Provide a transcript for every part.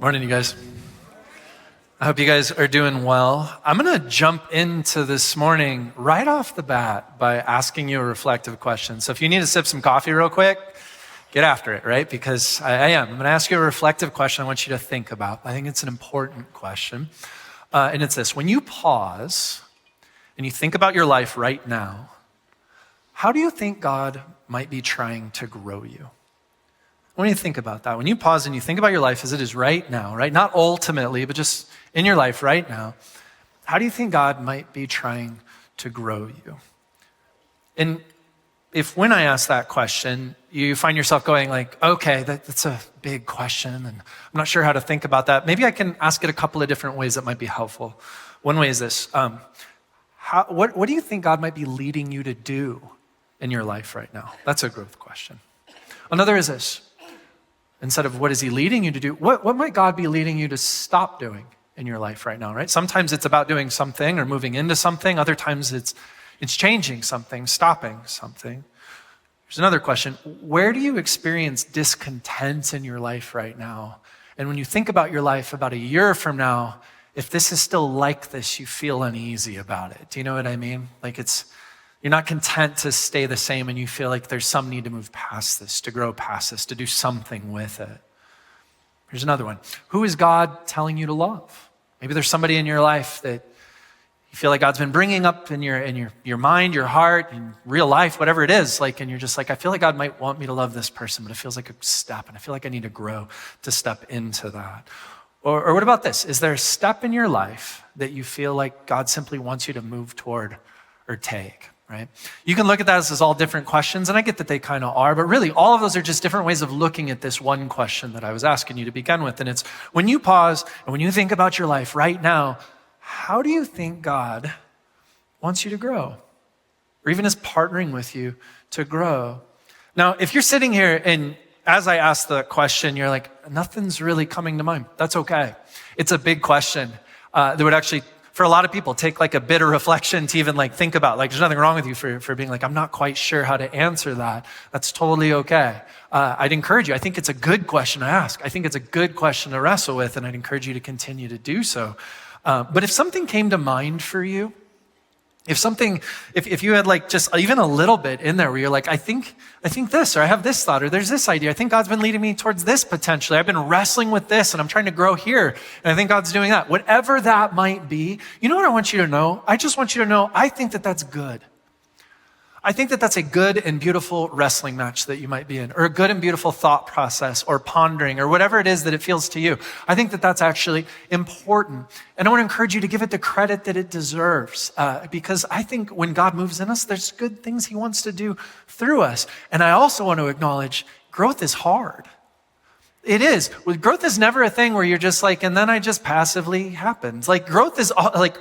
Morning, you guys. I hope you guys are doing well. I'm going to jump into this morning right off the bat by asking you a reflective question. So if you need to sip some coffee real quick, get after it, right? Because I am. I'm going to ask you a reflective question I want you to think about. I think it's an important question. And it's this. When you pause and you think about your life right now, how do you think God might be trying to grow you? When you think about that, when you pause and you think about your life as it is right now, right? Not ultimately, but just in your life right now, how do you think God might be trying to grow you? And if when I ask that question, you find yourself going like, okay, that's a big question and I'm not sure how to think about that. Maybe I can ask it a couple of different ways that might be helpful. One way is this. What do you think God might be leading you to do in your life right now? That's a growth question. Another is this. Instead of what is he leading you to do, what might God be leading you to stop doing in your life right now, right? Sometimes it's about doing something or moving into something. Other times it's changing something, stopping something. There's another question. Where do you experience discontent in your life right now? And when you think about your life about a year from now, if this is still like this, you feel uneasy about it. Do you know what I mean? Like you're not content to stay the same and you feel like there's some need to move past this, to grow past this, to do something with it. Here's another one. Who is God telling you to love? Maybe there's somebody in your life that you feel like God's been bringing up in your mind, your heart, in real life, whatever it is, and you're just like, I feel like God might want me to love this person, but it feels like a step, and I feel like I need to grow to step into that. Or what about this? Is there a step in your life that you feel like God simply wants you to move toward or take? Right? You can look at that as all different questions, and I get that they kind of are, but really all of those are just different ways of looking at this one question that I was asking you to begin with. And it's when you pause and when you think about your life right now, how do you think God wants you to grow? Or even is partnering with you to grow? Now, if you're sitting here and as I ask the question, you're like, nothing's really coming to mind. That's okay. It's a big question that would actually, for a lot of people, take like a bit of reflection to even think about. There's nothing wrong with you for being like, I'm not quite sure how to answer that. That's totally okay. I'd encourage you. I think it's a good question to ask. I think it's a good question to wrestle with, and I'd encourage you to continue to do so. But if something came to mind for you, if you had just even a little bit in there where you're like, I think this, or I have this thought, or there's this idea. I think God's been leading me towards this potentially. I've been wrestling with this and I'm trying to grow here. And I think God's doing that. Whatever that might be, you know what I want you to know? I just want you to know, I think that that's good. I think that that's a good and beautiful wrestling match that you might be in, or a good and beautiful thought process, or pondering, or whatever it is that it feels to you. I think that that's actually important. And I want to encourage you to give it the credit that it deserves, because I think when God moves in us, there's good things he wants to do through us. And I also want to acknowledge growth is hard. It is. Growth is never a thing where you're just and then I just passively happens. Growth is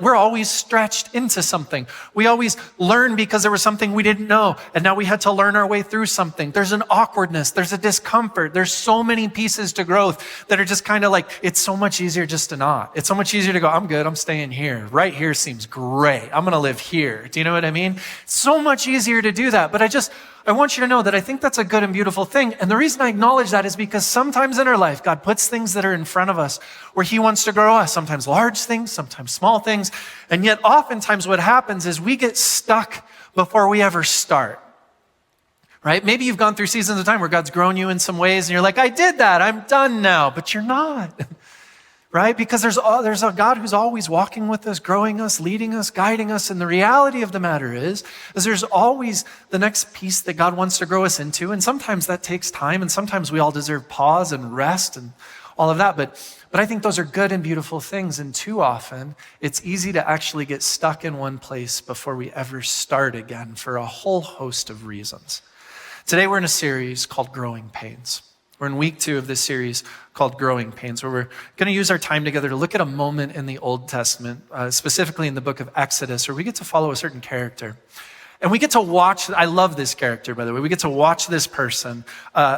we're always stretched into something. We always learn because there was something we didn't know. And now we had to learn our way through something. There's an awkwardness. There's a discomfort. There's so many pieces to growth that are just kind of it's so much easier just to not. It's so much easier to go, I'm good. I'm staying here. Right here seems great. I'm going to live here. Do you know what I mean? It's so much easier to do that. But I want you to know that I think that's a good and beautiful thing. And the reason I acknowledge that is because sometimes in our life, God puts things that are in front of us where he wants to grow us, sometimes large things, sometimes small things. And yet oftentimes what happens is we get stuck before we ever start, right? Maybe you've gone through seasons of time where God's grown you in some ways and you're like, I did that, I'm done now, but you're not. Right? Because there's a God who's always walking with us, growing us, leading us, guiding us. And the reality of the matter is there's always the next piece that God wants to grow us into. And sometimes that takes time. And sometimes we all deserve pause and rest and all of that. But I think those are good and beautiful things. And too often it's easy to actually get stuck in one place before we ever start again for a whole host of reasons. Today we're in a series called Growing Pains. We're in week 2 of this series called Growing Pains, where we're going to use our time together to look at a moment in the Old Testament, specifically in the book of Exodus, where we get to follow a certain character. And we get to watch, I love this character, by the way, we get to watch this person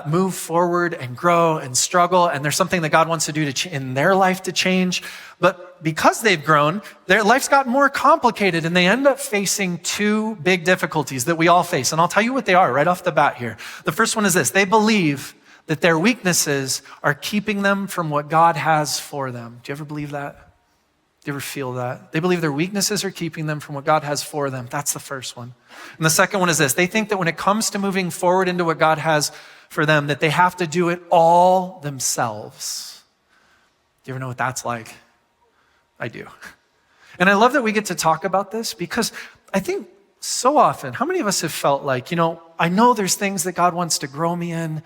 move forward and grow and struggle, and there's something that God wants to do in their life to change. But because they've grown, their life's gotten more complicated, and they end up facing 2 big difficulties that we all face. And I'll tell you what they are right off the bat here. The first one is this. They believe that their weaknesses are keeping them from what God has for them. Do you ever believe that? Do you ever feel that? They believe their weaknesses are keeping them from what God has for them. That's the first one. And the second one is this. They think that when it comes to moving forward into what God has for them, that they have to do it all themselves. Do you ever know what that's like? I do. And I love that we get to talk about this because I think so often, how many of us have felt like, I know there's things that God wants to grow me in.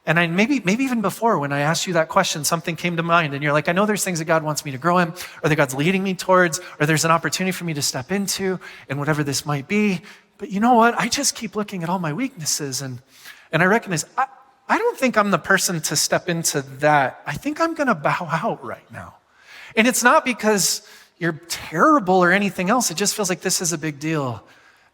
And maybe even before when I asked you that question, something came to mind and you're like, I know there's things that God wants me to grow in, or that God's leading me towards, or there's an opportunity for me to step into, and whatever this might be. But you know what? I just keep looking at all my weaknesses and I recognize, I don't think I'm the person to step into that. I think I'm going to bow out right now. And it's not because you're terrible or anything else. It just feels like this is a big deal.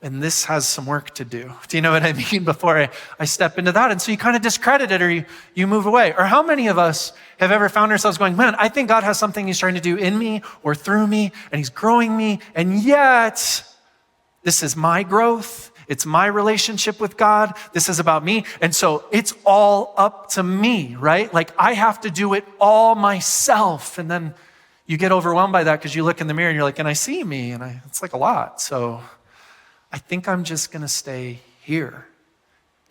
And this has some work to do. Do you know what I mean? Before I step into that. And so you kind of discredit it or you move away. Or how many of us have ever found ourselves going, man, I think God has something he's trying to do in me or through me, and he's growing me. And yet, this is my growth. It's my relationship with God. This is about me. And so it's all up to me, right? Like I have to do it all myself. And then you get overwhelmed by that because you look in the mirror and you're like, and I see me, and it's like a lot. So I think I'm just going to stay here.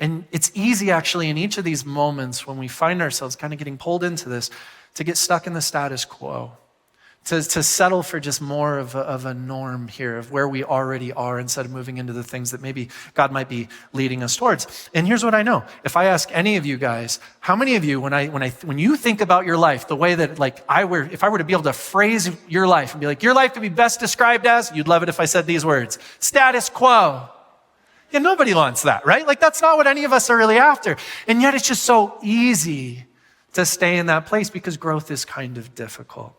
And it's easy actually in each of these moments when we find ourselves kind of getting pulled into this to get stuck in the status quo, to settle for just more of a norm here of where we already are instead of moving into the things that maybe God might be leading us towards. And here's what I know. If I ask any of you guys, how many of you, when you think about your life, the way that if I were to be able to phrase your life and be like, your life could be best described as, you'd love it if I said these words, status quo. Yeah, nobody wants that, right? Like that's not what any of us are really after. And yet it's just so easy to stay in that place because growth is kind of difficult.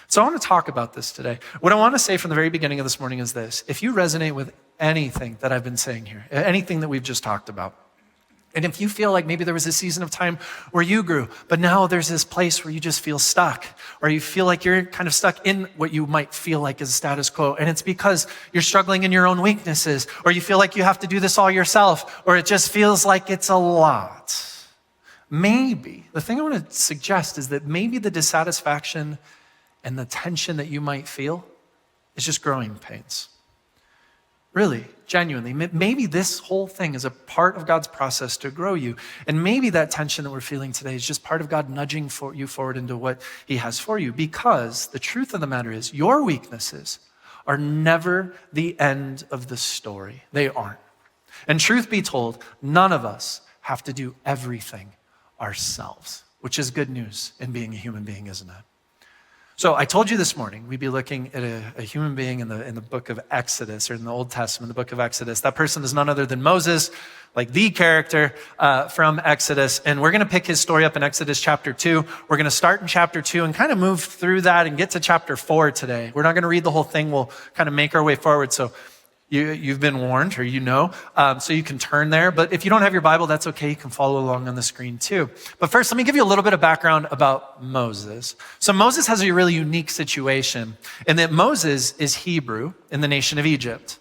So I want to talk about this today. What I want to say from the very beginning of this morning is this. If you resonate with anything that I've been saying here, anything that we've just talked about, and if you feel like maybe there was a season of time where you grew, but now there's this place where you just feel stuck, or you feel like you're kind of stuck in what you might feel like is status quo, and it's because you're struggling in your own weaknesses, or you feel like you have to do this all yourself, or it just feels like it's a lot. Maybe, the thing I want to suggest is that maybe the dissatisfaction and the tension that you might feel is just growing pains. Really, genuinely. Maybe this whole thing is a part of God's process to grow you. And maybe that tension that we're feeling today is just part of God nudging you forward into what he has for you. Because the truth of the matter is your weaknesses are never the end of the story. They aren't. And truth be told, none of us have to do everything ourselves, which is good news in being a human being, isn't it? So I told you this morning, we'd be looking at a human being in the book of Exodus, or in the Old Testament, the book of Exodus. That person is none other than Moses, like the character from Exodus. And we're going to pick his story up in Exodus chapter 2. We're going to start in chapter 2 and kind of move through that and get to chapter 4 today. We're not going to read the whole thing. We'll kind of make our way forward. So you've been warned, or so you can turn there. But if you don't have your Bible, that's okay. You can follow along on the screen too. But first, let me give you a little bit of background about Moses. So Moses has a really unique situation in that Moses is Hebrew in the nation of Egypt.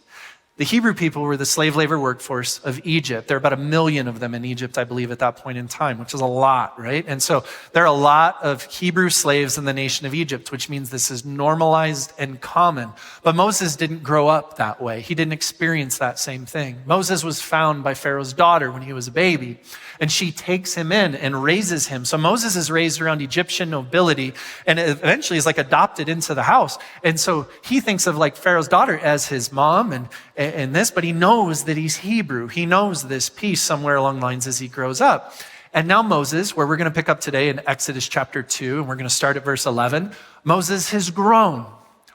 The Hebrew people were the slave labor workforce of Egypt. There are about 1 million of them in Egypt, I believe, at that point in time, which is a lot, right? And so there are a lot of Hebrew slaves in the nation of Egypt, which means this is normalized and common. But Moses didn't grow up that way. He didn't experience that same thing. Moses was found by Pharaoh's daughter when he was a baby, and she takes him in and raises him. So Moses is raised around Egyptian nobility and eventually is like adopted into the house. And so he thinks of like Pharaoh's daughter as his mom and this, but he knows that he's Hebrew. He knows this piece somewhere along the lines as he grows up. And now Moses, where we're going to pick up today in Exodus chapter 2, and we're going to start at verse 11, Moses has grown.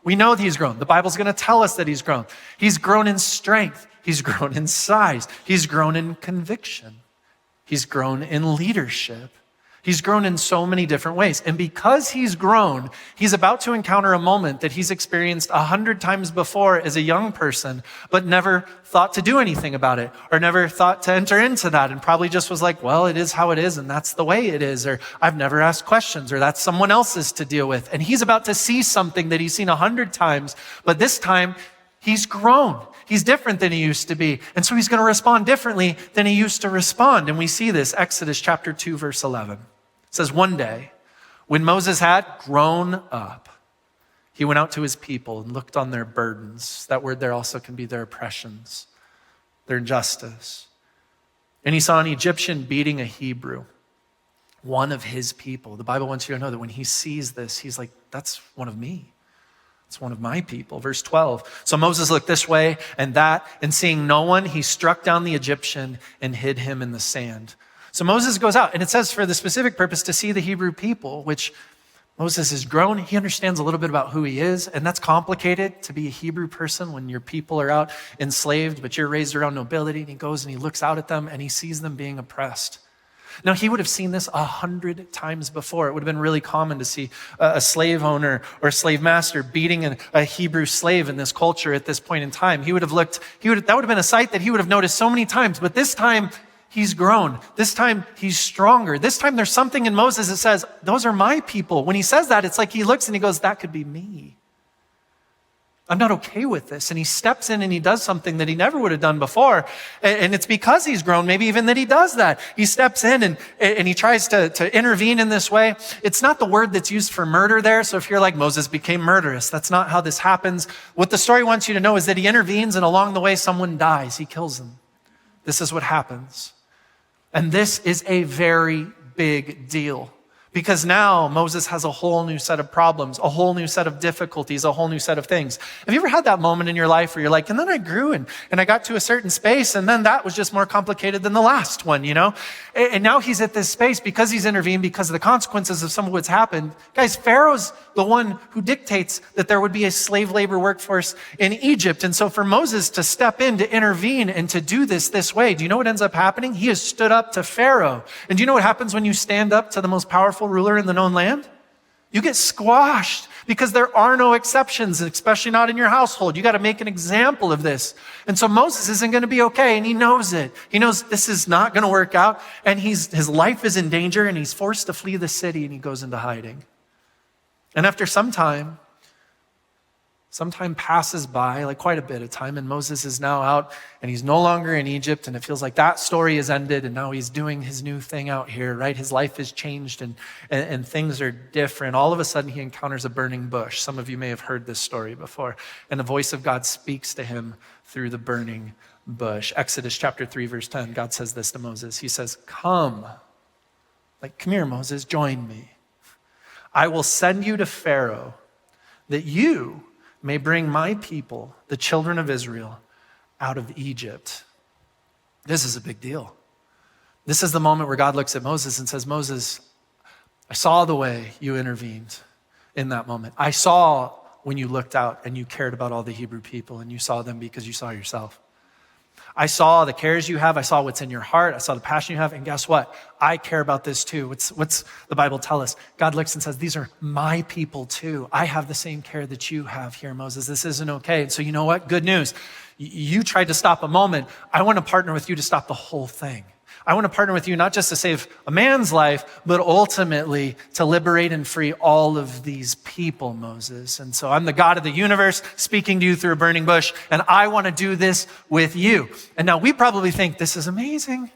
We know that he's grown. The Bible's going to tell us that he's grown. He's grown in strength. He's grown in size. He's grown in conviction. He's grown in leadership. He's grown in so many different ways. And because he's grown, he's about to encounter a moment that he's experienced 100 times before as a young person, but never thought to do anything about it, or never thought to enter into that, and probably just was like, well, it is how it is, and that's the way it is, or I've never asked questions, or that's someone else's to deal with. And he's about to see something that he's seen 100 times, but this time He's grown. He's different than he used to be. And so he's going to respond differently than he used to respond. And we see this, Exodus chapter 2, verse 11. It says, one day, when Moses had grown up, he went out to his people and looked on their burdens. That word there also can be their oppressions, their injustice. And he saw an Egyptian beating a Hebrew, one of his people. The Bible wants you to know that when he sees this, he's like, that's one of me. It's one of my people. Verse 12. So Moses looked this way and that, and seeing no one, he struck down the Egyptian and hid him in the sand. So Moses goes out, and it says for the specific purpose to see the Hebrew people, which Moses has grown. He understands a little bit about who he is, and that's complicated to be a Hebrew person when your people are out enslaved, but you're raised around nobility, and he goes and he looks out at them and he sees them being oppressed. Now, he would have seen this 100 times before. It would have been really common to see a slave owner or a slave master beating a Hebrew slave in this culture at this point in time. That would have been a sight that he would have noticed so many times, but this time he's grown. This time he's stronger. This time there's something in Moses that says, those are my people. When he says that, it's like he looks and he goes, that could be me. I'm not okay with this. And he steps in and he does something that he never would have done before. And it's because he's grown, maybe even that he does that. He steps in and he tries to intervene in this way. It's not the word that's used for murder there. So if you're like, Moses became murderous, that's not how this happens. What the story wants you to know is that he intervenes, and along the way, someone dies. He kills them. This is what happens. And this is a very big deal. Because now Moses has a whole new set of problems, a whole new set of difficulties, a whole new set of things. Have you ever had that moment in your life where you're like, and then I grew and I got to a certain space, and then that was just more complicated than the last one, you know? And now he's at this space because he's intervened, because of the consequences of some of what's happened. Guys, Pharaoh's the one who dictates that there would be a slave labor workforce in Egypt. And so for Moses to step in, to intervene, and to do this way, do you know what ends up happening? He has stood up to Pharaoh. And do you know what happens when you stand up to the most powerful ruler in the known land? You get squashed, because there are no exceptions, especially not in your household. You got to make an example of this. And so Moses isn't going to be okay, and he knows it. He knows this is not going to work out, and his life is in danger, and he's forced to flee the city, and he goes into hiding. And after some time passes by, like quite a bit of time, and Moses is now out, and he's no longer in Egypt, and it feels like that story is ended, and now he's doing his new thing out here, right? His life has changed, and things are different. All of a sudden, he encounters a burning bush. Some of you may have heard this story before, and the voice of God speaks to him through the burning bush. Exodus chapter 3, verse 10, God says this to Moses. He says, come here, Moses, join me. I will send you to Pharaoh, that you may bring my people, the children of Israel, out of Egypt. This is a big deal. This is the moment where God looks at Moses and says, Moses, I saw the way you intervened in that moment. I saw when you looked out and you cared about all the Hebrew people, and you saw them because you saw yourself. I saw the cares you have. I saw what's in your heart. I saw the passion you have. And guess what? I care about this too. What's the Bible tell us? God looks and says, these are my people too. I have the same care that you have here, Moses. This isn't okay. And so you know what? Good news. You tried to stop a moment. I want to partner with you to stop the whole thing. I want to partner with you not just to save a man's life, but ultimately to liberate and free all of these people, Moses. And so I'm the God of the universe speaking to you through a burning bush, and I want to do this with you. And now we probably think this is amazing.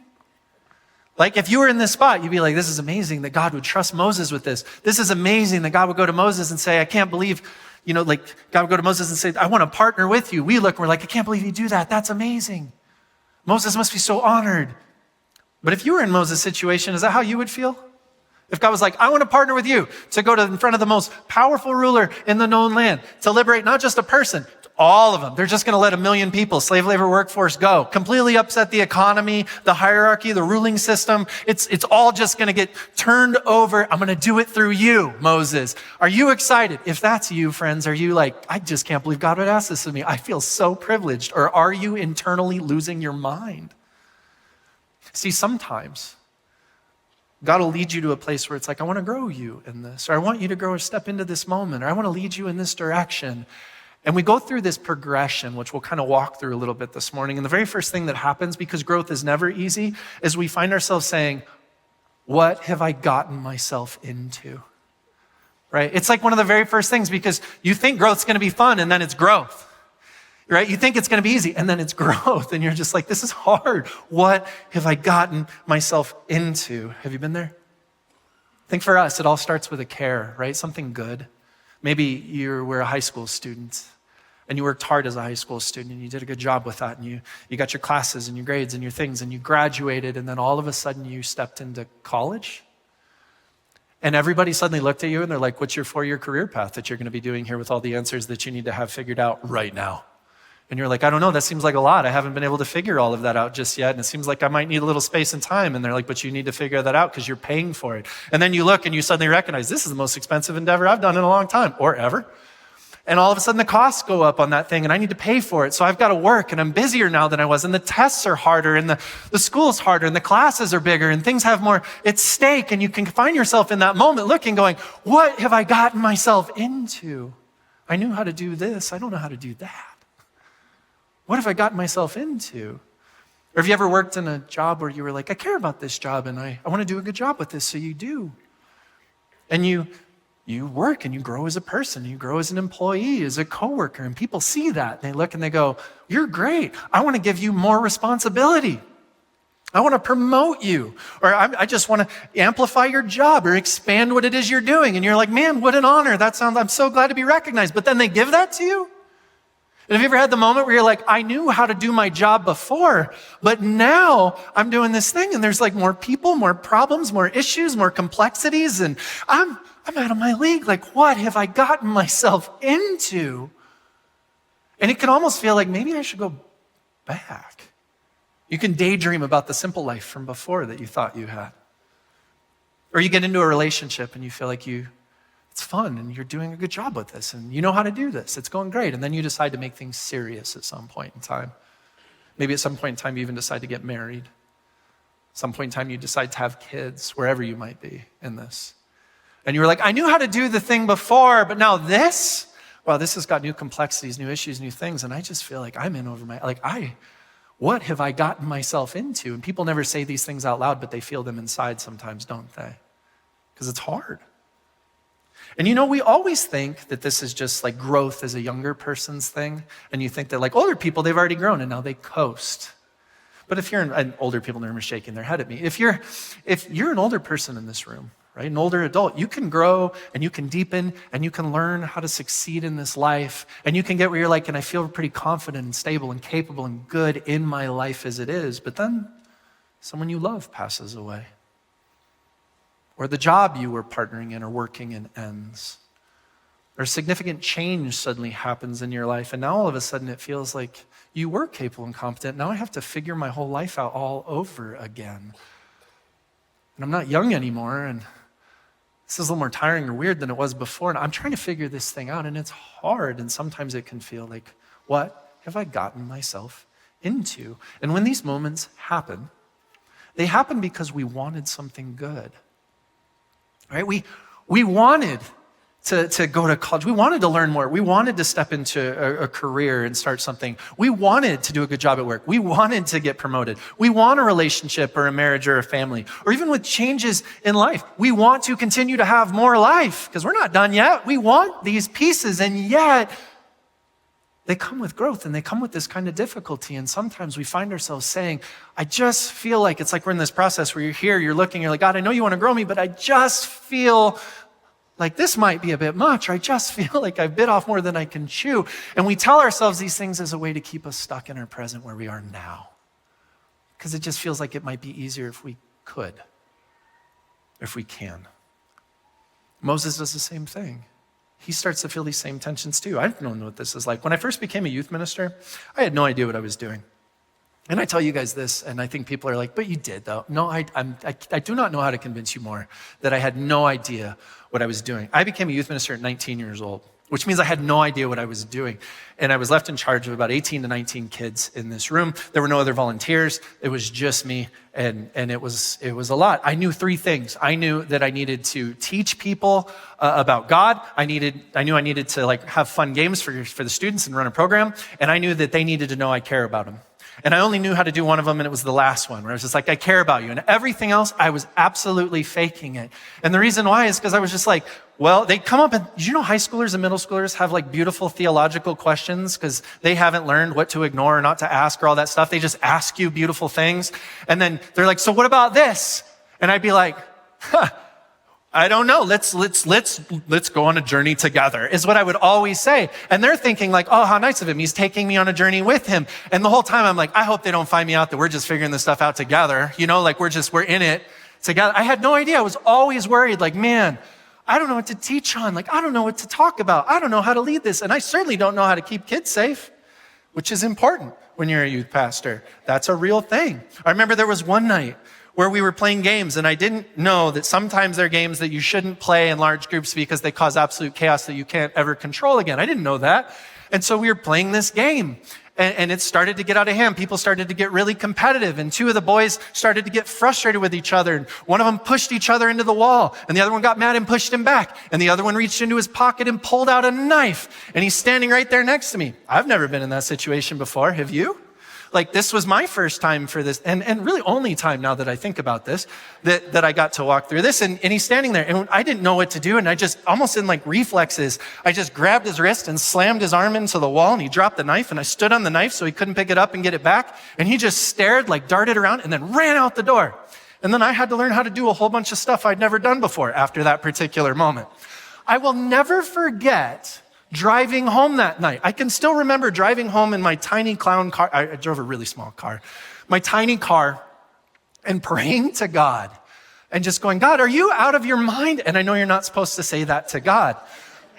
Like if you were in this spot, you'd be like, this is amazing that God would trust Moses with this. This is amazing that God would go to Moses and say, I can't believe, God would go to Moses and say, I want to partner with you. We look and we're like, I can't believe you do that. That's amazing. Moses must be so honored. But if you were in Moses' situation, is that how you would feel? If God was like, I want to partner with you to go in front of the most powerful ruler in the known land, to liberate not just a person, all of them. They're just going to let 1 million people, slave labor workforce, go. Completely upset the economy, the hierarchy, the ruling system. It's all just going to get turned over. I'm going to do it through you, Moses. Are you excited? If that's you, friends, are you like, I just can't believe God would ask this of me. I feel so privileged. Or are you internally losing your mind? See, sometimes God will lead you to a place where it's like, I want to grow you in this, or I want you to grow or step into this moment, or I want to lead you in this direction. And we go through this progression, which we'll kind of walk through a little bit this morning. And the very first thing that happens, because growth is never easy, is we find ourselves saying, what have I gotten myself into? Right? It's like one of the very first things, because you think growth's going to be fun, and then it's growth. right? You think it's going to be easy, and then it's growth, and you're just like, this is hard. What have I gotten myself into? Have you been there? I think for us, it all starts with a care, right? Something good. Maybe you were a high school student, and you worked hard as a high school student, and you did a good job with that, and you got your classes and your grades and your things, and you graduated, and then all of a sudden you stepped into college. And everybody suddenly looked at you, and they're like, what's your 4-year career path that you're going to be doing here with all the answers that you need to have figured out right now? And you're like, I don't know, that seems like a lot. I haven't been able to figure all of that out just yet. And it seems like I might need a little space and time. And they're like, but you need to figure that out because you're paying for it. And then you look and you suddenly recognize this is the most expensive endeavor I've done in a long time or ever. And all of a sudden the costs go up on that thing and I need to pay for it. So I've got to work and I'm busier now than I was. And the tests are harder and the school's harder and the classes are bigger and things have more at stake. And you can find yourself in that moment looking, going, what have I gotten myself into? I knew how to do this. I don't know how to do that. What have I gotten myself into? Or have you ever worked in a job where you were like, I care about this job and I want to do a good job with this, so you do. And you work and you grow as a person, you grow as an employee, as a coworker, and people see that. And they look and they go, you're great. I want to give you more responsibility. I want to promote you. Or I just want to amplify your job or expand what it is you're doing. And you're like, man, what an honor. I'm so glad to be recognized. But then they give that to you? And have you ever had the moment where you're like, I knew how to do my job before, but now I'm doing this thing and there's like more people, more problems, more issues, more complexities, and I'm out of my league. Like, what have I gotten myself into? And it can almost feel like maybe I should go back. You can daydream about the simple life from before that you thought you had. Or you get into a relationship and you feel like it's fun and you're doing a good job with this and you know how to do this. It's going great. And then you decide to make things serious at some point in time. Maybe at some point in time you even decide to get married. At some point in time you decide to have kids, wherever you might be in this. And you were like, I knew how to do the thing before, but now this has got new complexities, new issues, new things. And I just feel like I'm in over what have I gotten myself into? And people never say these things out loud, but they feel them inside sometimes, don't they? Because it's hard. And we always think that this is just like growth as a younger person's thing. And you think that like older people, they've already grown and now they coast. But if you're and older people are shaking their head at me. If you're an older person in this room, right, an older adult, you can grow and you can deepen and you can learn how to succeed in this life. And you can get where you're like, and I feel pretty confident and stable and capable and good in my life as it is. But then someone you love passes away. Or the job you were partnering in or working in ends. Or significant change suddenly happens in your life. And now all of a sudden it feels like you were capable and competent. Now I have to figure my whole life out all over again. And I'm not young anymore. And this is a little more tiring or weird than it was before. And I'm trying to figure this thing out. And it's hard. And sometimes it can feel like, what have I gotten myself into? And when these moments happen, they happen because we wanted something good. Right? We wanted to go to college. We wanted to learn more. We wanted to step into a career and start something. We wanted to do a good job at work. We wanted to get promoted. We want a relationship or a marriage or a family. Or even with changes in life, we want to continue to have more life because we're not done yet. We want these pieces, and yet they come with growth and they come with this kind of difficulty. And sometimes we find ourselves saying, I just feel like it's like we're in this process where you're here, you're looking, you're like, God, I know you want to grow me, but I just feel like this might be a bit much, or I just feel like I've bit off more than I can chew. And we tell ourselves these things as a way to keep us stuck in our present where we are now. Because it just feels like it might be easier if we could, if we can. Moses does the same thing. He starts to feel these same tensions too. I don't know what this is like. When I first became a youth minister, I had no idea what I was doing. And I tell you guys this, and I think people are like, but you did though. No, I do not know how to convince you more that I had no idea what I was doing. I became a youth minister at 19 years old, which means I had no idea what I was doing. And I was left in charge of about 18 to 19 kids in this room. There were no other volunteers. It was just me, and it was a lot. I knew three things. I knew that I needed to teach people about God. I knew I needed to like have fun games for the students and run a program. And I knew that they needed to know I care about them. And I only knew how to do one of them, and it was the last one, where I was just like, I care about you. And everything else, I was absolutely faking it. And the reason why is because I was just like, well, they come up and, you know, high schoolers and middle schoolers have like beautiful theological questions because they haven't learned what to ignore or not to ask or all that stuff. They just ask you beautiful things. And then they're like, so what about this? And I'd be like, I don't know. Let's go on a journey together is what I would always say. And they're thinking like, oh, how nice of him. He's taking me on a journey with him. And the whole time I'm like, I hope they don't find me out that we're just figuring this stuff out together. You know, like we're in it together. I had no idea. I was always worried like, man, I don't know what to teach on. Like, I don't know what to talk about. I don't know how to lead this. And I certainly don't know how to keep kids safe, which is important when you're a youth pastor. That's a real thing. I remember there was one night where we were playing games, and I didn't know that sometimes there are games that you shouldn't play in large groups because they cause absolute chaos that you can't ever control again. I didn't know that. And so we were playing this game, and it started to get out of hand. People started to get really competitive, and two of the boys started to get frustrated with each other, and one of them pushed each other into the wall, and the other one got mad and pushed him back, and the other one reached into his pocket and pulled out a knife, and he's standing right there next to me. I've never been in that situation before. Have you? Like, this was my first time for this, and really only time now that I think about this, that I got to walk through this. And he's standing there, and I didn't know what to do, and I just, almost in like reflexes, I just grabbed his wrist and slammed his arm into the wall, and he dropped the knife, and I stood on the knife so he couldn't pick it up and get it back. And he just stared, like darted around, and then ran out the door. And then I had to learn how to do a whole bunch of stuff I'd never done before after that particular moment. I will never forget driving home that night. I can still remember driving home in my tiny clown car. I drove a really small car, my tiny car, and praying to God and just going, God, are you out of your mind? And I know you're not supposed to say that to God,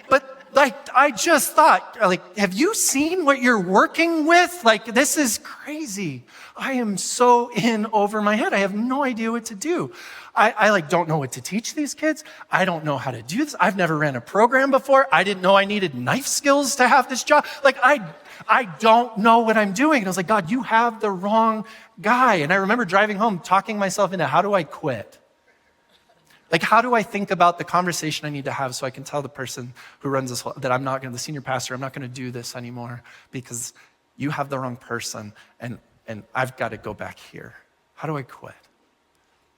but like, I just thought, like, have you seen what you're working with? Like, this is crazy. I am so in over my head. I have no idea what to do. I like don't know what to teach these kids. I don't know how to do this. I've never ran a program before. I didn't know I needed knife skills to have this job. Like I don't know what I'm doing. And I was like, God, you have the wrong guy. And I remember driving home, talking myself into how do I quit? Like, how do I think about the conversation I need to have so I can tell the person who runs this, that I'm not going to, the senior pastor, I'm not going to do this anymore because you have the wrong person and I've got to go back here. How do I quit?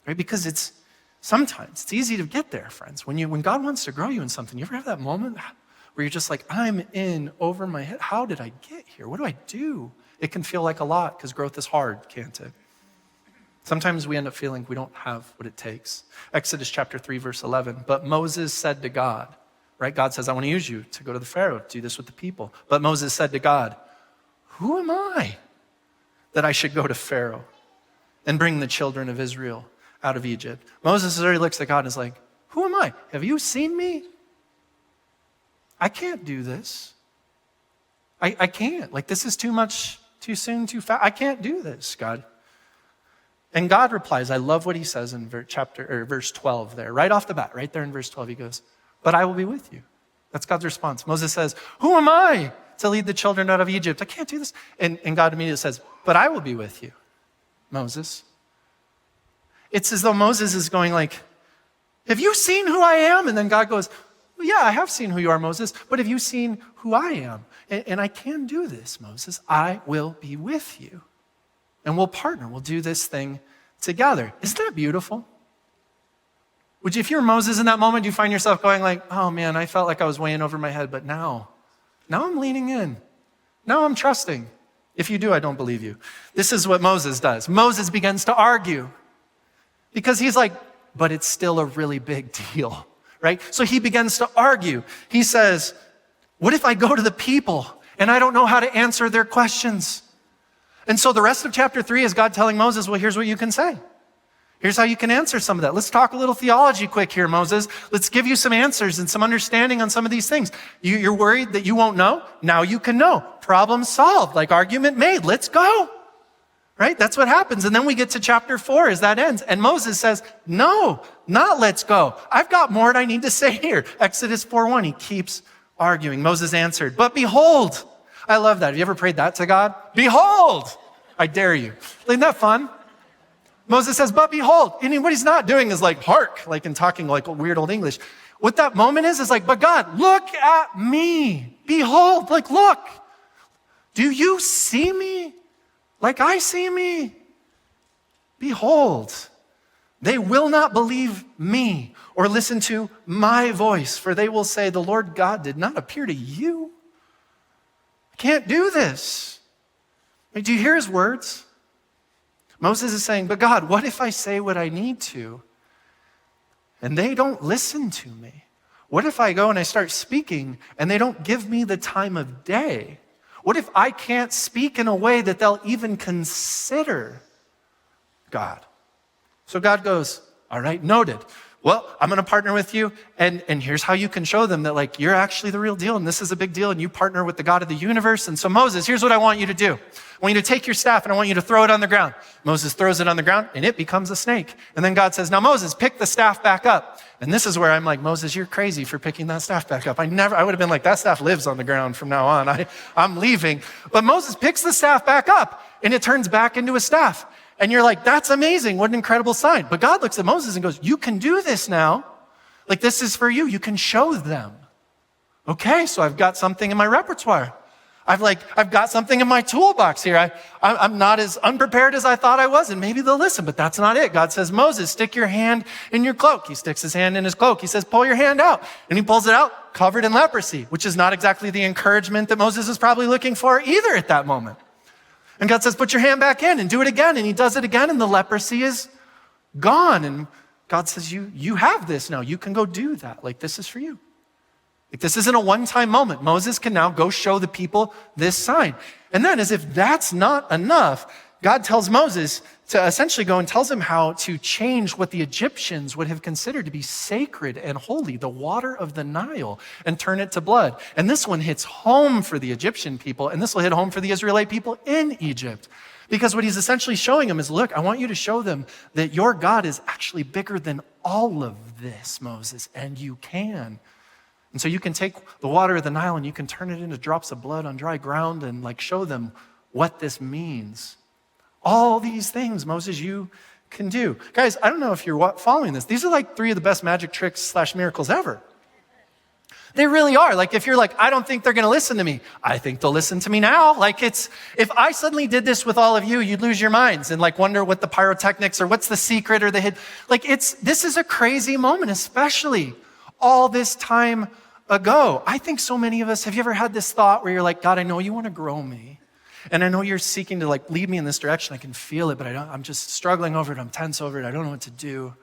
Right? Because sometimes it's easy to get there, friends. When God wants to grow you in something, you ever have that moment where you're just like, I'm in over my head. How did I get here? What do I do? It can feel like a lot because growth is hard, can't it? Sometimes we end up feeling we don't have what it takes. Exodus chapter 3, verse 11. But Moses said to God, right? God says, I want to use you to go to the Pharaoh, do this with the people. But Moses said to God, who am I that I should go to Pharaoh and bring the children of Israel out of Egypt? Moses already looks at God and is like, who am I? Have you seen me? I can't do this. I can't. Like, this is too much, too soon, too fast. I can't do this, God. And God replies, I love what he says in verse 12 there, right off the bat, right there in verse 12, he goes, but I will be with you. That's God's response. Moses says, who am I to lead the children out of Egypt? I can't do this. And God immediately says, but I will be with you, Moses. It's as though Moses is going like, have you seen who I am? And then God goes, well, yeah, I have seen who you are, Moses, but have you seen who I am? And I can do this, Moses. I will be with you. And we'll partner. We'll do this thing together. Isn't that beautiful? Would you, if you're Moses in that moment, do you find yourself going like, oh man, I felt like I was way in over my head, but now I'm leaning in. Now I'm trusting. If you do, I don't believe you. This is what Moses does. Moses begins to argue because he's like, but it's still a really big deal, right? So he begins to argue. He says, what if I go to the people and I don't know how to answer their questions? And so the rest of chapter 3 is God telling Moses, well, here's what you can say. Here's how you can answer some of that. Let's talk a little theology quick here, Moses. Let's give you some answers and some understanding on some of these things. You're worried that you won't know? Now you can know. Problem solved, like argument made. Let's go. Right? That's what happens. And then we get to chapter 4 as that ends. And Moses says, no, not let's go. I've got more that I need to say here. Exodus 4:1, he keeps arguing. Moses answered, but behold, I love that. Have you ever prayed that to God? Behold, I dare you. Isn't that fun? Moses says, but behold. And what he's not doing is like, hark, like in talking like weird old English. What that moment is like, but God, look at me. Behold, like, look. Do you see me? like I see me. Behold, they will not believe me or listen to my voice, for they will say, the Lord God did not appear to you. I can't do this. Like, do you hear his words? Moses is saying, but God, what if I say what I need to and they don't listen to me? What if I go and I start speaking and they don't give me the time of day? What if I can't speak in a way that they'll even consider God? So God goes, all right, noted. Well, I'm going to partner with you, and here's how you can show them that like you're actually the real deal, and this is a big deal, and you partner with the God of the universe. And so Moses, here's what I want you to do. I want you to take your staff, and I want you to throw it on the ground. Moses throws it on the ground, and it becomes a snake. And then God says, now Moses, pick the staff back up. And this is where I'm like, Moses, you're crazy for picking that staff back up. I would have been like, that staff lives on the ground from now on. I'm leaving. But Moses picks the staff back up, and it turns back into a staff. And you're like, that's amazing. What an incredible sign. But God looks at Moses and goes, you can do this now. Like, this is for you. You can show them. Okay, so I've got something in my repertoire. I've got something in my toolbox here. I'm not as unprepared as I thought I was, and maybe they'll listen, but that's not it. God says, Moses, stick your hand in your cloak. He sticks his hand in his cloak. He says, pull your hand out. And he pulls it out, covered in leprosy, which is not exactly the encouragement that Moses is probably looking for either at that moment. And God says, put your hand back in and do it again. And he does it again, and the leprosy is gone. And God says, you have this now. You can go do that. Like, this is for you. Like, this isn't a one-time moment. Moses can now go show the people this sign. And then, as if that's not enough, God tells Moses to essentially go and tells him how to change what the Egyptians would have considered to be sacred and holy, the water of the Nile, and turn it to blood. And this one hits home for the Egyptian people, and this will hit home for the Israelite people in Egypt. Because what he's essentially showing them is, look, I want you to show them that your God is actually bigger than all of this, Moses, and you can. And so you can take the water of the Nile and you can turn it into drops of blood on dry ground and like show them what this means. All these things, Moses, you can do. Guys, I don't know if you're following this. These are like 3 of the best magic tricks / miracles ever. They really are. Like, if you're like, I don't think they're going to listen to me. I think they'll listen to me now. Like, if I suddenly did this with all of you, you'd lose your minds and like wonder what the pyrotechnics or what's the secret or the hidden. Like, this is a crazy moment, especially all this time ago. I think so many of us, have you ever had this thought where you're like, God, I know you want to grow me. And I know you're seeking to like lead me in this direction. I can feel it, but I'm just struggling over it. I'm tense over it. I don't know what to do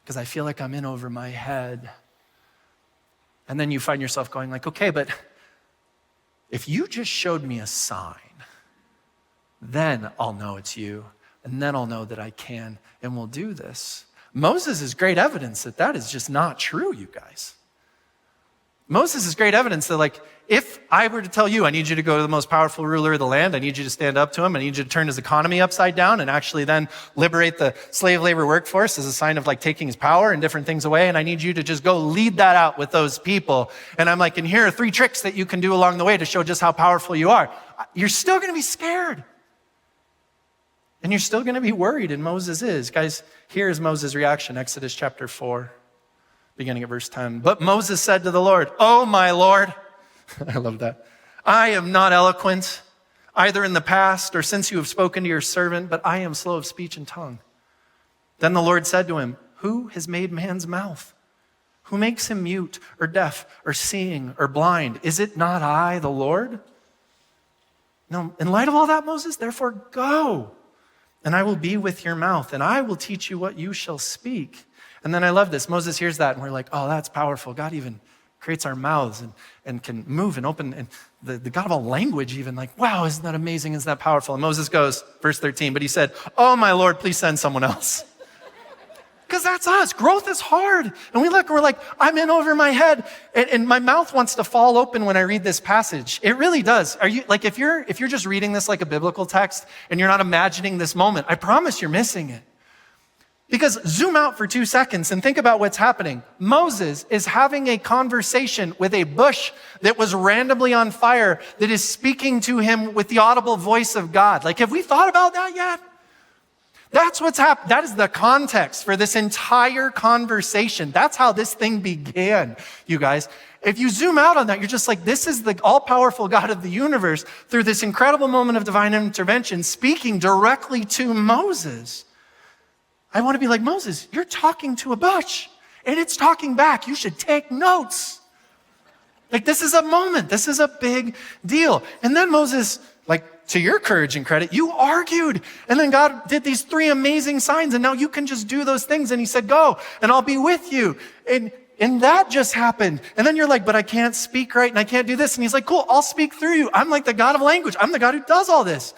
because I feel like I'm in over my head. And then you find yourself going like, okay, but if you just showed me a sign, then I'll know it's you. And then I'll know that I can and will do this. Moses is great evidence that that is just not true, you guys. Moses is great evidence that like, if I were to tell you, I need you to go to the most powerful ruler of the land, I need you to stand up to him, I need you to turn his economy upside down and actually then liberate the slave labor workforce as a sign of like taking his power and different things away, and I need you to just go lead that out with those people. And I'm like, and here are 3 tricks that you can do along the way to show just how powerful you are. You're still going to be scared. And you're still going to be worried, and Moses is. Guys, here's Moses' reaction, Exodus chapter 4, beginning at verse 10. But Moses said to the Lord, "Oh, my Lord," I love that, "I am not eloquent, either in the past or since you have spoken to your servant, but I am slow of speech and tongue." Then the Lord said to him, "Who has made man's mouth? Who makes him mute or deaf or seeing or blind? Is it not I, the Lord?" Now, in light of all that, Moses, therefore go, and I will be with your mouth, and I will teach you what you shall speak. And then I love this. Moses hears that, and we're like, oh, that's powerful. God even creates our mouths and can move and open, and the God of all language even, like, wow, isn't that amazing? Isn't that powerful? And Moses goes, verse 13, but he said, "Oh, my Lord, please send someone else." Because that's us. Growth is hard. And we look and we're like, I'm in over my head. And my mouth wants to fall open when I read this passage. It really does. Are you like, if you're just reading this like a biblical text and you're not imagining this moment, I promise you're missing it. Because zoom out for 2 seconds and think about what's happening. Moses is having a conversation with a bush that was randomly on fire that is speaking to him with the audible voice of God. Like, have we thought about that yet? That's what's happened. That is the context for this entire conversation. That's how this thing began, you guys. if you zoom out on that, you're just like, this is the all-powerful God of the universe through this incredible moment of divine intervention speaking directly to Moses. I want to be like, Moses, you're talking to a bush and it's talking back. You should take notes. Like, this is a moment. This is a big deal. And then Moses, like, to your courage and credit, you argued. And then God did these 3 amazing signs, and now you can just do those things. And he said, go, and I'll be with you. And that just happened. And then you're like, but I can't speak right, and I can't do this. And he's like, cool, I'll speak through you. I'm like the God of language. I'm the God who does all this.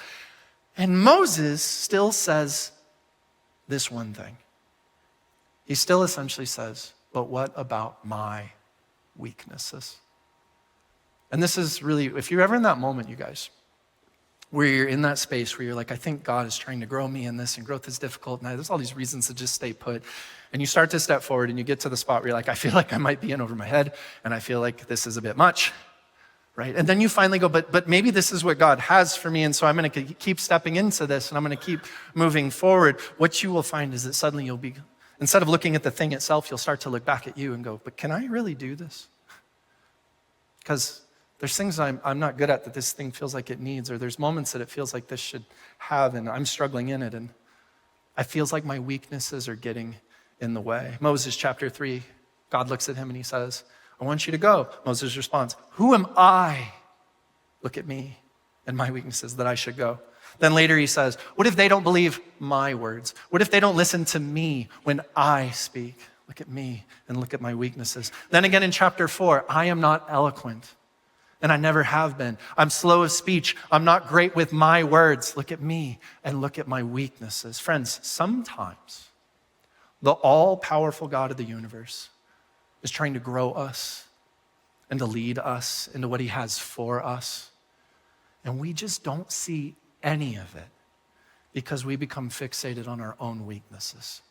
And Moses still says this one thing. He still essentially says, but what about my weaknesses? And this is really, if you're ever in that moment, you guys, where you're in that space where you're like, I think God is trying to grow me in this, and growth is difficult, and there's all these reasons to just stay put. And you start to step forward, and you get to the spot where you're like, I feel like I might be in over my head, and I feel like this is a bit much, right? And then you finally go, but maybe this is what God has for me, and so I'm going to keep stepping into this, and I'm going to keep moving forward. What you will find is that suddenly you'll be, instead of looking at the thing itself, you'll start to look back at you and go, but can I really do this? Because there's things I'm not good at that this thing feels like it needs, or there's moments that it feels like this should have, and I'm struggling in it, and it feels like my weaknesses are getting in the way. Moses chapter 3, God looks at him and he says, I want you to go. Moses responds, who am I? Look at me and my weaknesses that I should go. Then later he says, what if they don't believe my words? What if they don't listen to me when I speak? Look at me and look at my weaknesses. Then again in chapter 4, I am not eloquent. And I never have been. I'm slow of speech. I'm not great with my words. Look at me and look at my weaknesses. Friends, sometimes the all-powerful God of the universe is trying to grow us and to lead us into what he has for us. And we just don't see any of it because we become fixated on our own weaknesses.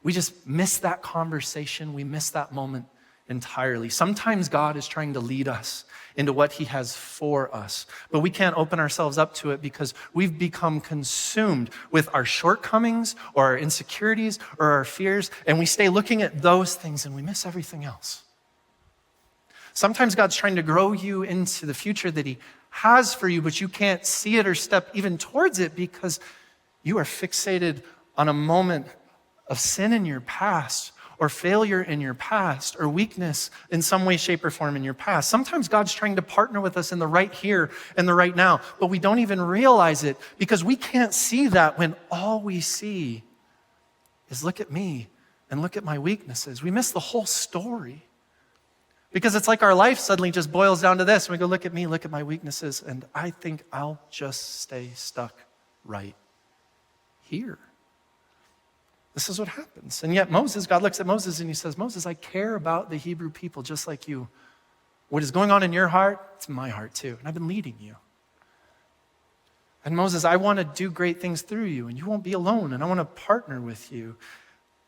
We just miss that conversation. We miss that moment entirely. Sometimes God is trying to lead us into what he has for us, but we can't open ourselves up to it because we've become consumed with our shortcomings or our insecurities or our fears, and we stay looking at those things and we miss everything else. Sometimes God's trying to grow you into the future that he has for you, but you can't see it or step even towards it because you are fixated on a moment of sin in your past, or failure in your past, or weakness in some way, shape, or form in your past. Sometimes God's trying to partner with us in the right here and the right now, but we don't even realize it because we can't see that when all we see is look at me and look at my weaknesses. We miss the whole story because it's like our life suddenly just boils down to this. And we go, look at me, look at my weaknesses, and I think I'll just stay stuck right here. This is what happens. And yet Moses, God looks at Moses and he says, Moses, I care about the Hebrew people just like you. What is going on in your heart, it's in my heart too. And I've been leading you. And Moses, I want to do great things through you, and you won't be alone, and I want to partner with you.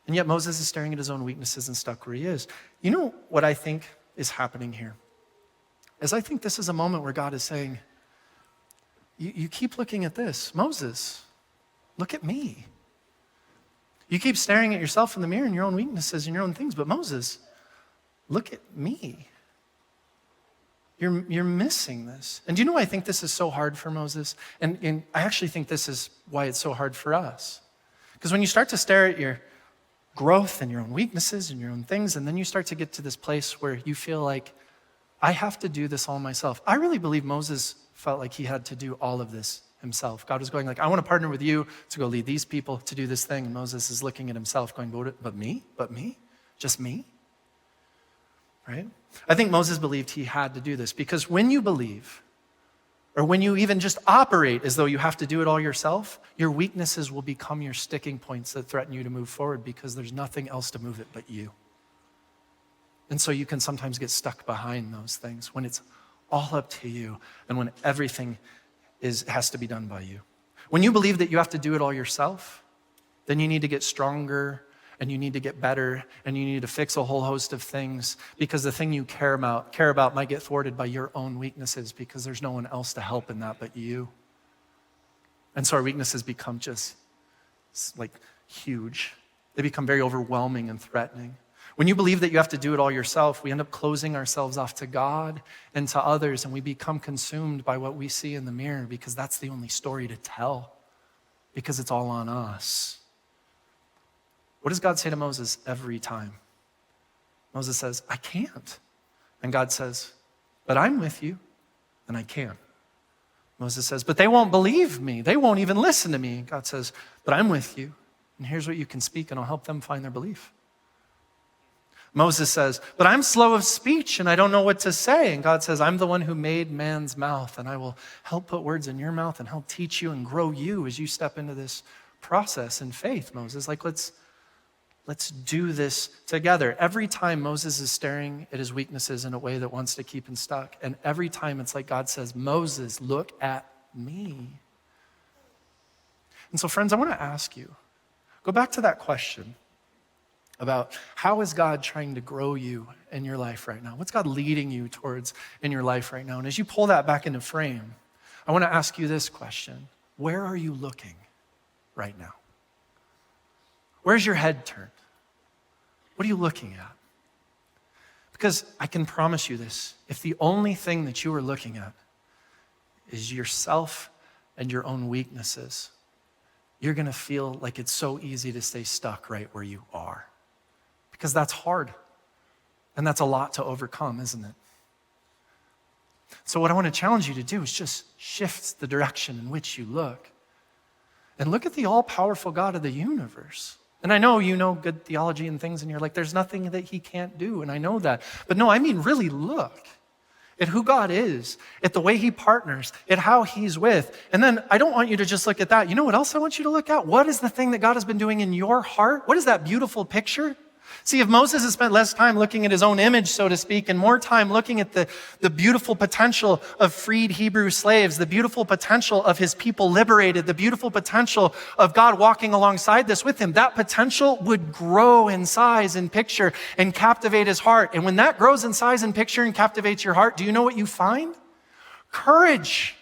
And yet Moses is staring at his own weaknesses and stuck where he is. You know what I think is happening here? Is I think this is a moment where God is saying, you keep looking at this. Moses, look at me. You keep staring at yourself in the mirror and your own weaknesses and your own things, but Moses, look at me. You're missing this. And do you know why I think this is so hard for Moses? And I actually think this is why it's so hard for us. Because when you start to stare at your growth and your own weaknesses and your own things, and then you start to get to this place where you feel like, I have to do this all myself. I really believe Moses felt like he had to do all of this himself. God was going like, I want to partner with you to go lead these people to do this thing. And Moses is looking at himself going, but me? Just me? Right? I think Moses believed he had to do this because when you believe, or when you even just operate as though you have to do it all yourself, your weaknesses will become your sticking points that threaten you to move forward because there's nothing else to move it but you. And so you can sometimes get stuck behind those things when it's all up to you and when everything has to be done by you. When you believe that you have to do it all yourself, then you need to get stronger and you need to get better and you need to fix a whole host of things because the thing you care about might get thwarted by your own weaknesses because there's no one else to help in that but you. And so our weaknesses become just like huge. They become very overwhelming and threatening. When you believe that you have to do it all yourself, we end up closing ourselves off to God and to others, and we become consumed by what we see in the mirror because that's the only story to tell, because it's all on us. What does God say to Moses every time? Moses says, I can't. And God says, but I'm with you, and I can. Moses says, but they won't believe me. They won't even listen to me. God says, but I'm with you, and here's what you can speak, and I'll help them find their belief. Moses says, but I'm slow of speech and I don't know what to say. And God says, I'm the one who made man's mouth, and I will help put words in your mouth and help teach you and grow you as you step into this process in faith, Moses. Like, let's do this together. Every time Moses is staring at his weaknesses in a way that wants to keep him stuck. And every time it's like God says, Moses, look at me. And so friends, I want to ask you, go back to that question about how is God trying to grow you in your life right now? What's God leading you towards in your life right now? And as you pull that back into frame, I want to ask you this question. Where are you looking right now? Where's your head turned? What are you looking at? Because I can promise you this, if the only thing that you are looking at is yourself and your own weaknesses, you're going to feel like it's so easy to stay stuck right where you are. Because that's hard. And that's a lot to overcome, isn't it? So what I want to challenge you to do is just shift the direction in which you look. And look at the all-powerful God of the universe. And I know you know good theology and things, and you're like, there's nothing that he can't do, and I know that. But no, I mean really look at who God is, at the way he partners, at how he's with. And then I don't want you to just look at that. You know what else I want you to look at? What is the thing that God has been doing in your heart? What is that beautiful picture? See, if Moses had spent less time looking at his own image, so to speak, and more time looking at the beautiful potential of freed Hebrew slaves, the beautiful potential of his people liberated, the beautiful potential of God walking alongside this with him, that potential would grow in size and picture and captivate his heart. And when that grows in size and picture and captivates your heart, do you know what you find? Courage.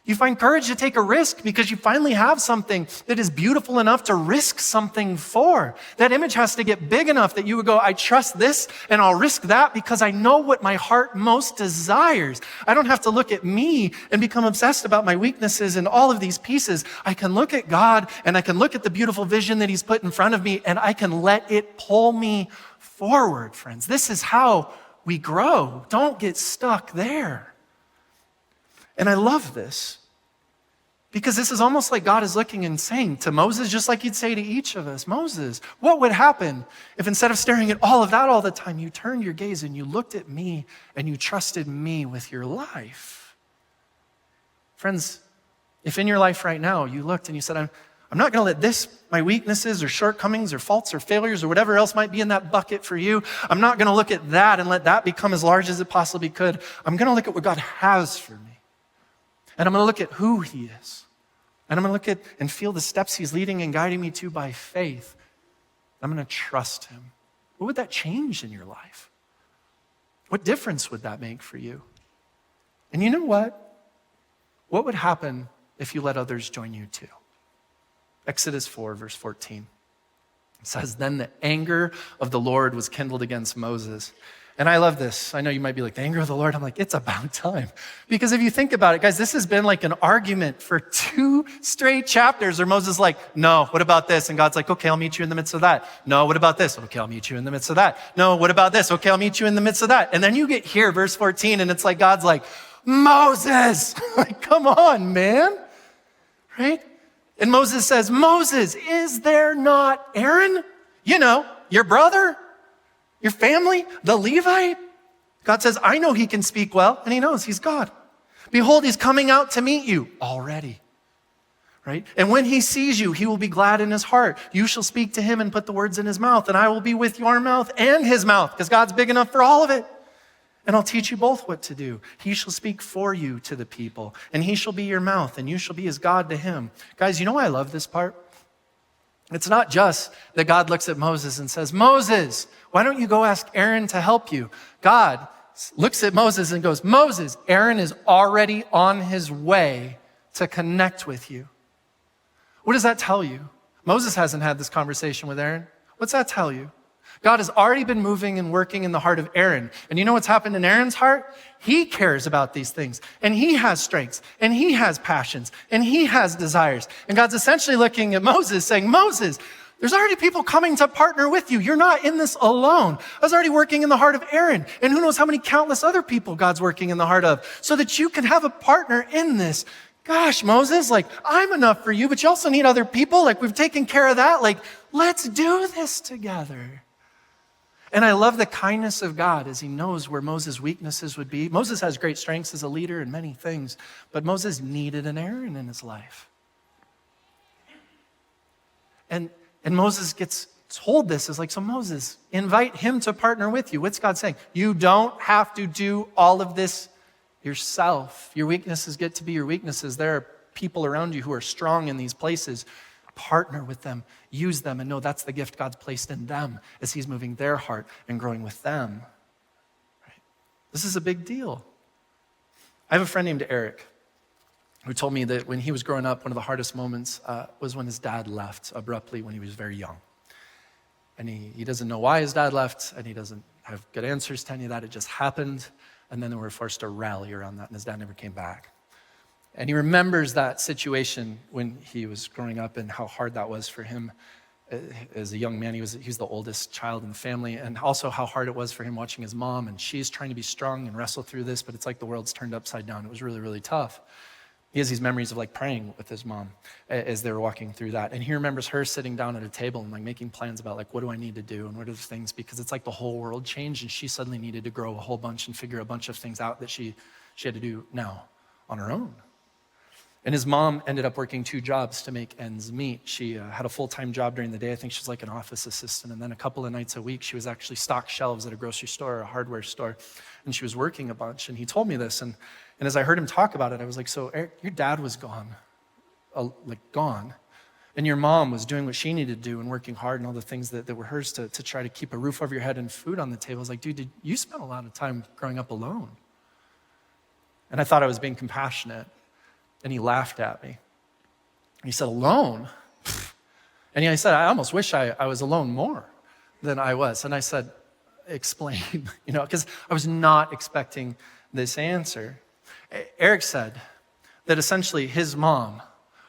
You find courage to take a risk because you finally have something that is beautiful enough to risk something for. That image has to get big enough that you would go, I trust this and I'll risk that because I know what my heart most desires. I don't have to look at me and become obsessed about my weaknesses and all of these pieces. I can look at God and I can look at the beautiful vision that he's put in front of me and I can let it pull me forward, friends. This is how we grow. Don't get stuck there. And I love this because this is almost like God is looking and saying to Moses, just like he'd say to each of us, Moses, what would happen if instead of staring at all of that all the time, you turned your gaze and you looked at me and you trusted me with your life? Friends, if in your life right now you looked and you said, I'm not going to let my weaknesses or shortcomings or faults or failures or whatever else might be in that bucket for you, I'm not going to look at that and let that become as large as it possibly could. I'm going to look at what God has for me. And I'm going to look at who he is. And I'm going to look at and feel the steps he's leading and guiding me to by faith. I'm going to trust him. What would that change in your life? What difference would that make for you? And you know what? What would happen if you let others join you too? Exodus 4, verse 14. It says, then the anger of the Lord was kindled against Moses. And I love this. I know you might be like, the anger of the Lord. I'm like, it's about time. Because if you think about it, guys, this has been like an argument for 2 straight chapters where Moses is like, no, what about this? And God's like, okay, I'll meet you in the midst of that. No, what about this? Okay, I'll meet you in the midst of that. No, what about this? Okay, I'll meet you in the midst of that. And then you get here, verse 14, and it's like God's like, Moses, like, come on, man. Right? And Moses says, Moses, is there not Aaron? You know, your brother? Your family, the Levite? God says, I know he can speak well, and he knows he's God. Behold, he's coming out to meet you already, right? And when he sees you, he will be glad in his heart. You shall speak to him and put the words in his mouth, and I will be with your mouth and his mouth, because God's big enough for all of it. And I'll teach you both what to do. He shall speak for you to the people, and he shall be your mouth, and you shall be as God to him. Guys, you know why I love this part? It's not just that God looks at Moses and says, Moses, why don't you go ask Aaron to help you? God looks at Moses and goes, Moses, Aaron is already on his way to connect with you. What does that tell you? Moses hasn't had this conversation with Aaron. What's that tell you? God has already been moving and working in the heart of Aaron. And you know what's happened in Aaron's heart? He cares about these things, and he has strengths, and he has passions, and he has desires. And God's essentially looking at Moses saying, Moses, there's already people coming to partner with you. You're not in this alone. I was already working in the heart of Aaron, and who knows how many countless other people God's working in the heart of, so that you can have a partner in this. Gosh, Moses, like, I'm enough for you, but you also need other people. Like, we've taken care of that. Like, let's do this together. And I love the kindness of God as he knows where Moses' weaknesses would be. Moses has great strengths as a leader in many things, but Moses needed an Aaron in his life. And Moses gets told this, is like, so Moses, invite him to partner with you. What's God saying? You don't have to do all of this yourself. Your weaknesses get to be your weaknesses. There are people around you who are strong in these places. Partner with them, use them, and know that's the gift God's placed in them as he's moving their heart and growing with them. Right? This is a big deal. I have a friend named Eric who told me that when he was growing up, one of the hardest moments was when his dad left abruptly when he was very young. And he doesn't know why his dad left, and he doesn't have good answers to any of that. It just happened, and then they were forced to rally around that, and his dad never came back. And he remembers that situation when he was growing up and how hard that was for him as a young man. He was the oldest child in the family, and also how hard it was for him watching his mom, and she's trying to be strong and wrestle through this, but it's like the world's turned upside down. It was really, really tough. He has these memories of like praying with his mom as they were walking through that. And he remembers her sitting down at a table and like making plans about like, what do I need to do and what are the things, because it's like the whole world changed and she suddenly needed to grow a whole bunch and figure a bunch of things out that she had to do now on her own. And his mom ended up working 2 jobs to make ends meet. She had a full-time job during the day. I think she was like an office assistant. And then a couple of nights a week, she was actually stocked shelves at a grocery store or a hardware store. And she was working a bunch. And he told me this. And as I heard him talk about it, I was like, so Eric, your dad was gone. Gone. And your mom was doing what she needed to do and working hard and all the things that were hers to try to keep a roof over your head and food on the table. I was like, dude, you spent a lot of time growing up alone. And I thought I was being compassionate. And he laughed at me. He said, alone? And I said, I almost wish I was alone more than I was. And I said, explain, because I was not expecting this answer. Eric said that essentially his mom,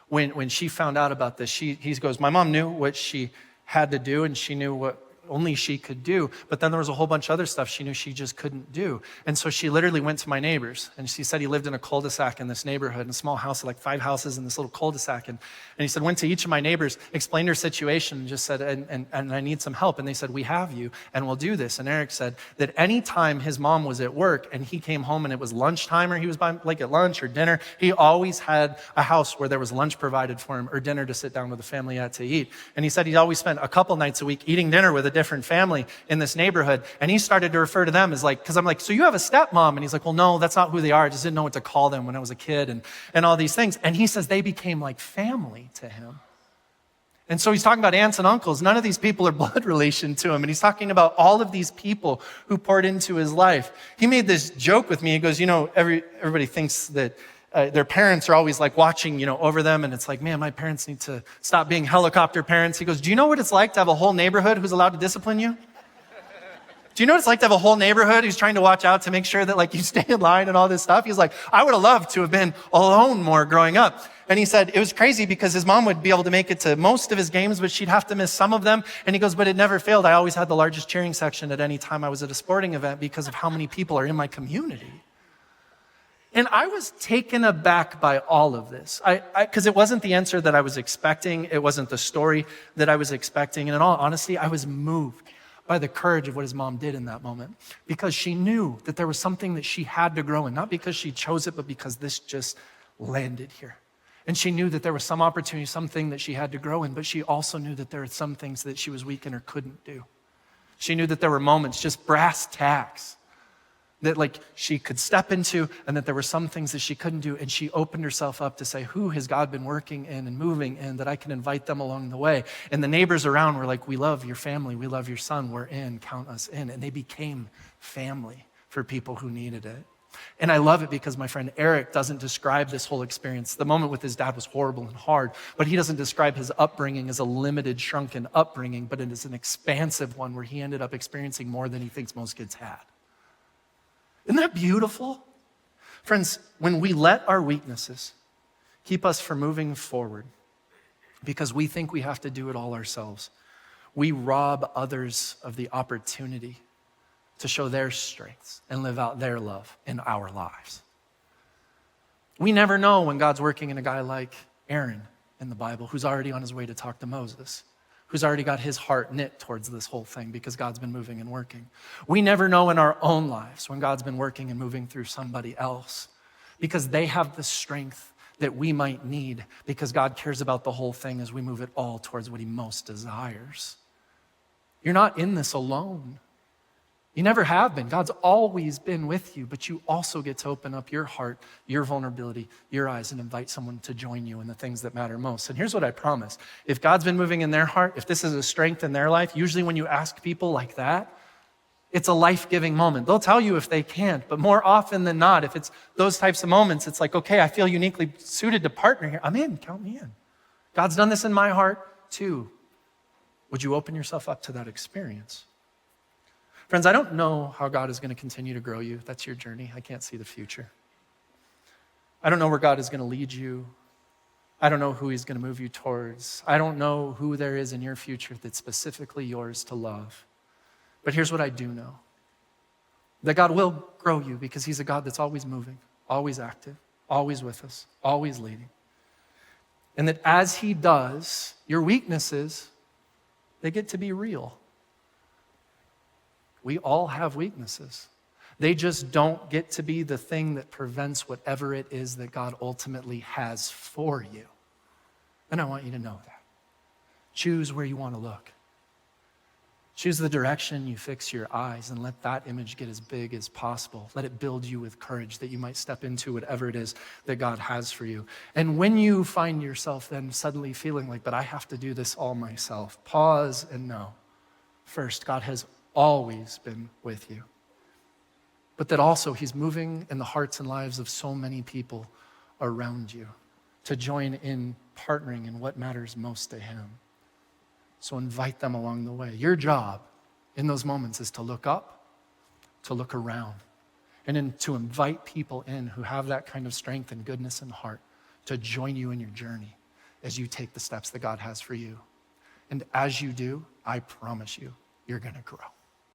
when she found out about this, he goes, my mom knew what she had to do and she knew what only she could do, but then there was a whole bunch of other stuff she knew she just couldn't do. And so she literally went to my neighbors, and she said he lived in a cul-de-sac in this neighborhood, in a small house, like 5 houses in this little cul-de-sac. And he said, went to each of my neighbors, explained her situation, and just said, and I need some help. And they said, we have you, and we'll do this. And Eric said that any time his mom was at work and he came home and it was lunchtime or he was by, like at lunch or dinner, he always had a house where there was lunch provided for him or dinner to sit down with the family at to eat. And he said he always spent a couple nights a week eating dinner with a different family in this neighborhood. And he started to refer to them as like, because I'm like, so you have a stepmom? And he's like, well, no, that's not who they are. I just didn't know what to call them when I was a kid and all these things. And he says they became like family to him. And so he's talking about aunts and uncles. None of these people are blood relation to him. And he's talking about all of these people who poured into his life. He made this joke with me. He goes, everybody thinks that their parents are always like watching, over them. And it's like, man, my parents need to stop being helicopter parents. He goes, do you know what it's like to have a whole neighborhood who's allowed to discipline you? Do you know what it's like to have a whole neighborhood who's trying to watch out to make sure that like you stay in line and all this stuff? He's like, I would have loved to have been alone more growing up. And he said it was crazy because his mom would be able to make it to most of his games, but she'd have to miss some of them. And he goes, but it never failed. I always had the largest cheering section at any time I was at a sporting event because of how many people are in my community. And I was taken aback by all of this, because it wasn't the answer that I was expecting. It wasn't the story that I was expecting. And in all honesty, I was moved by the courage of what his mom did in that moment, because she knew that there was something that she had to grow in, not because she chose it, but because this just landed here. And she knew that there was some opportunity, something that she had to grow in, but she also knew that there were some things that she was weak in or couldn't do. She knew that there were moments, just brass tacks, that like she could step into, and that there were some things that she couldn't do. And she opened herself up to say, who has God been working in and moving in, that I can invite them along the way. And the neighbors around were like, we love your family. We love your son. We're in, count us in. And they became family for people who needed it. And I love it because my friend Eric doesn't describe this whole experience. The moment with his dad was horrible and hard, but he doesn't describe his upbringing as a limited, shrunken upbringing, but it is an expansive one where he ended up experiencing more than he thinks most kids had. Isn't that beautiful? Friends, when we let our weaknesses keep us from moving forward because we think we have to do it all ourselves, we rob others of the opportunity to show their strengths and live out their love in our lives. We never know when God's working in a guy like Aaron in the Bible, who's already on his way to talk to Moses, who's already got his heart knit towards this whole thing because God's been moving and working. We never know in our own lives when God's been working and moving through somebody else because they have the strength that we might need because God cares about the whole thing as we move it all towards what he most desires. You're not in this alone. You never have been. God's always been with you, but you also get to open up your heart, your vulnerability, your eyes, and invite someone to join you in the things that matter most. And here's what I promise. If God's been moving in their heart, if this is a strength in their life, usually when you ask people like that, it's a life-giving moment. They'll tell you if they can't, but more often than not, if it's those types of moments, it's like, okay, I feel uniquely suited to partner here. I'm in, count me in. God's done this in my heart too. Would you open yourself up to that experience? Friends, I don't know how God is going to continue to grow you. That's your journey. I can't see the future. I don't know where God is going to lead you. I don't know who he's going to move you towards. I don't know who there is in your future that's specifically yours to love. But here's what I do know. That God will grow you because he's a God that's always moving, always active, always with us, always leading. And that as he does, your weaknesses, they get to be real. We all have weaknesses. They just don't get to be the thing that prevents whatever it is that God ultimately has for you. And I want you to know that. Choose where you want to look. Choose the direction you fix your eyes and let that image get as big as possible. Let it build you with courage that you might step into whatever it is that God has for you. And when you find yourself then suddenly feeling like, but I have to do this all myself, pause and know. First, God has always been with you. But that also he's moving in the hearts and lives of so many people around you to join in partnering in what matters most to him. So invite them along the way. Your job in those moments is to look up, to look around, and then to invite people in who have that kind of strength and goodness and heart to join you in your journey as you take the steps that God has for you. And as you do, I promise you, you're going to grow.